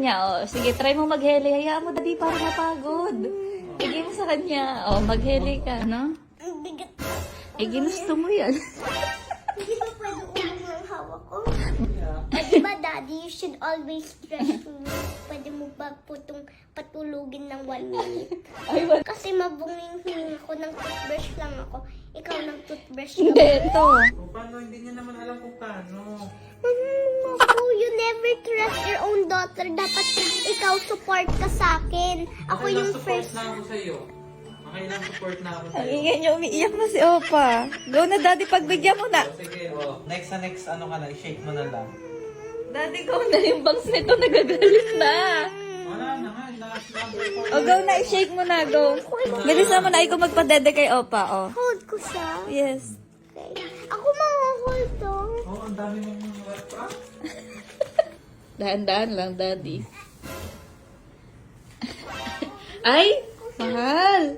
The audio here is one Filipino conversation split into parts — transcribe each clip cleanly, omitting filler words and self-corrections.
niya, oh. Sige, try mo maghele. Hayaan mo, daddy, para mapagod. Bigay mo sa kanya. Oh, maghele ka, no? Ang bigat. Eh, ginusto mo yan. Hindi ba pwede ulong ng hawak ko? Diba, Daddy, you should always dress me. Pwede mo ba po itong patulugin ng 1 minute? Ay, wala. Kasi mabunging ako ng toothbrush lang ako. Ikaw ng toothbrush Hindi, lang. ito. O paano? Hindi niya naman alam kung paano. Ako, you never trust your own daughter. Dapat ikaw support ka sa akin. Ako Okay, yung support first. na ako sa'yo. Okay lang, support na ako Ang sa'yo. ingay niya, umiiyak na si Opa. Go na, daddy, pagbigyan mo na. O, sige, o. Next na next, ano ka na, i-shake mo na lang. Daddy, go na. Yung bangs nito nagagalit na. Wala na nga, last number ko. O, go na, i-shake mo na, go. Bilisan mo na, ikaw magpadede kay Opa, oh. Hold ko siya. Yes. Okay. Ako hold to. Oh, ang dami mong mga work pa. Dahan-dahan lang, daddy. Ay, mahal.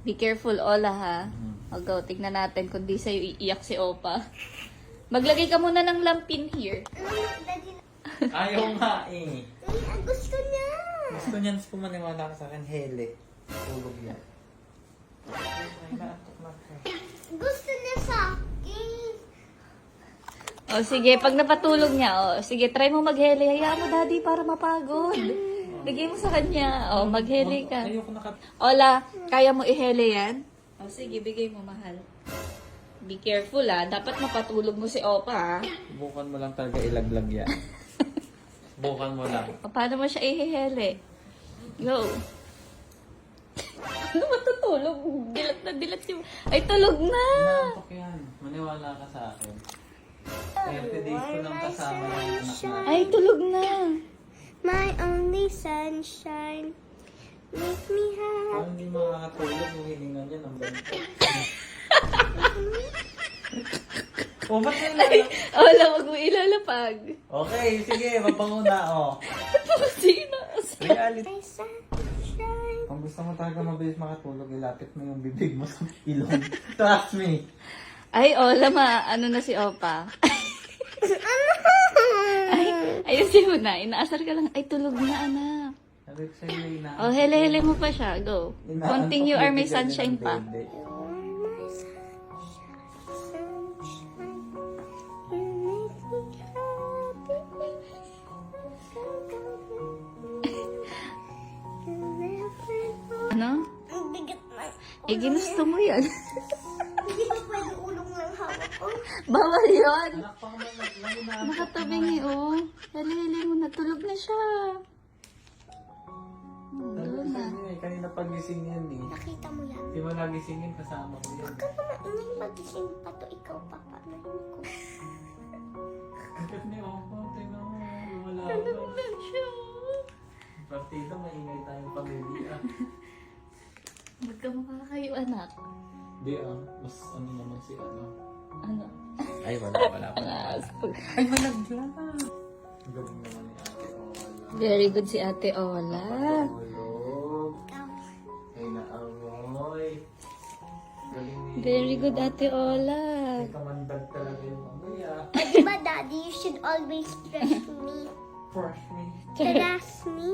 Be careful, Ola, ha? O, go, tignan natin kung di sa'yo iiyak si Opa. Maglagay ka muna ng lampin here. Daddy, Ayaw nga eh. gusto niya. Gusto niyan pumaniwala ka sa akin, hele. Tulog yan. Ay, naantok na ako. Gusto niya sa akin. O, sige, pag napatulog niya, o, sige, try mo maghele. Hayaan mo, daddy, para mapagod. Bigay mo sa kanya. O, maghele ka. Ayoko naka... Ola, kaya mo ihele yan? O, sige, bigay mo, mahal. Be careful, ha? Dapat mapatulog mo si Opa, ha? Bukan mo lang talaga ilaglag yan. Bukan mo lang. O, paano mo siya ihihele? Go. Ano matutulog? Dilat na dilat yung... Ay, tulog na! Naantok yan. Maniwala ka sa akin. 30 days ko nang kasama yung anak na. Ay, tulog na! My only sunshine. Make me happy. Parang hindi makakatulog yung hininga niya ng banto. O, ba't may lalak? Ola, wag mo ilalapag. Okay, sige, mapanguna, o. Sino? Reality. My sunshine. Kung gusto mo talaga mabilis makatulog, ilapit mo yung bibig mo sa ilong. Trust me. Ay, Ola, ano na si Opa? Ay, ayusin mo na. Inaasar ka lang. Ay, tulog na, anak. Sabi ko sa'yo, inaantok. Oh, hele-hele mo pa siya. Go. Inaantok Continue, na or may bigyan niya ng sunshine pa. bebe. My sunshine. You make me happy. You never know. Ano? Ang bigat na. Eh, ginusto mo yan. Hindi ba pwede ulong ng hawak ko? Bawal yun. Anak pa naman, lagi na. Nakatabi niya, oh. Hele-hele mo na. Tulog na siya. Sabi ko sa'yo eh, kanina pagising yan eh. Nakita mo yan? Di mo nagisingin, kasama ko yan. Ka naman, ingay magising pa to. Ikaw, papaanahin ko. Bakit ni Opo, tingnan mo, wala Tulog ba? na siya. Partida, maingay tayong pamilya. Huwag ka makakayo, anak. Di mas ano naman si ano. Ano? Ay, wala. Ay, malaglag. Ang galing naman ni Ate Ola. Very good si Ate Ola. Tulog. Ikaw. Ay, naamoy. Galing ni Very good, Ate Ola. Ay, kamandag talaga yung amoy ah. Diba, Daddy, you should always trust me. Trust me. Trust me.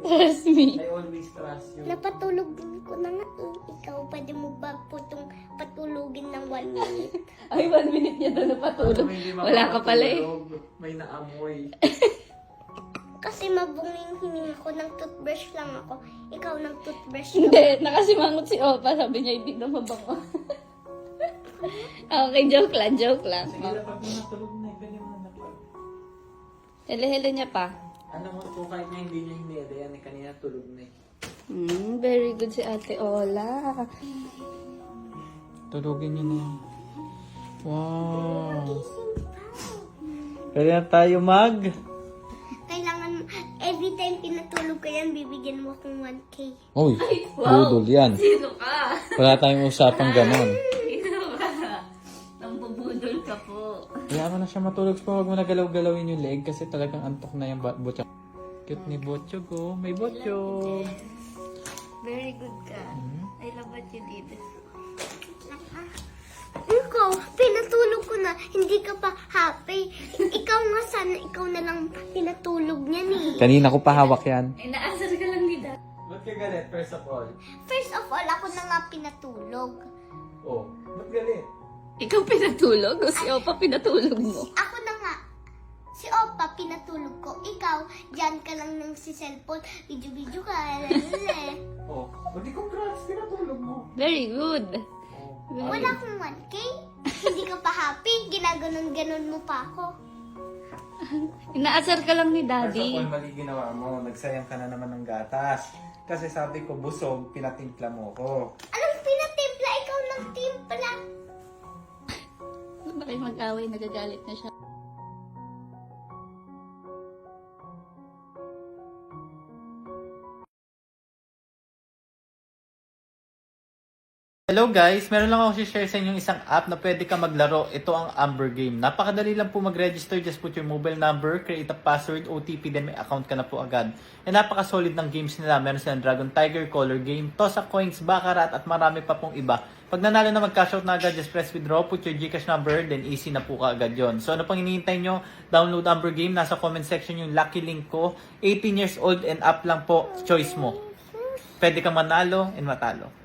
Trust me. I always trust you. Napatulog ko na nga eh. Ikaw, pwede mo ba po itong patulugin ng 1 minute? Ay, 1 minute niya doon napatulog. May hindi Wala ka pala eh. makakatulog, may naamoy. Kasi mabunging ako ng toothbrush lang ako. Ikaw ng toothbrush Hindi, lang. nakasimangot si Opa. Sabi niya, hindi na mabango. Okay, joke lang, joke lang. Sige, lapag mo natulog na. Pwede mo na lapag. Hele-hele niya pa. Alam mo po, kahit na hindi niya hinede yan, eh, kanina tulog na eh. Very good si Ate Ola. Tulogin niyo na yan. Wow. Gising pa. Pwede na tayo Kailangan, every time pinatulog ko yan, bibigyan mo akong 1K. Uy, Wow. budol yan. Sino ka? Wala tayong usapang ganon. Sino ka? Nambubudol ka po. Kaya mo na siya matulog pa, huwag mo na galaw-galawin yung leg kasi talagang antok na yung botchog. Cute ni Botchog oh. May Botchog. Very good ka. I love what you did. Iko, pinatulog ko na. Hindi ka pa happy. Ikaw nga sana, ikaw na lang pinatulog niya ni. Kanina ko pa hawak yan. Inaasar ka lang ni Dad. Ba't ka galit, first of all? First of all, ako na nga pinatulog. Oh, ba't galit? Ikaw pinatulog o si Opa pinatulog mo? Ako na nga. Si Opa, pinatulog ko. Ikaw, dyan ka lang ng si cellphone. Video-video ka. Oh, ba't di congrats, tinatulog mo? Very good. Wala akong 1K. Hindi ka pa happy. Ginaganon-ganon mo pa ako. Inaasar ka lang ni First of Daddy. all, mali ginawa mo. Nagsayang ka na naman ng gatas. Kasi sabi ko, busog, pinatimpla mo ko. Anong pinatimpla? Ikaw ng timpla. Ba kayo mag-away, nagagalit na siya. Hello guys! Meron lang ako share sa inyo isang app na pwede ka maglaro. Ito ang Amber Game. Napakadali lang po mag-register. Just put your mobile number, create a password, OTP, then may account ka na po agad. And napaka-solid ng games nila. Meron silang Dragon Tiger, Color Game, Tosa Coins, Baccarat, at marami pa pong iba. Pag nanalo na mag-cash out na agad, just press withdraw, put your Gcash number, then easy na po kaagad yon. So ano pang hinihintay nyo? Download Amber Game. Nasa comment section yung lucky link ko. 18 years old and up lang po. Choice mo. Pwede ka manalo and matalo.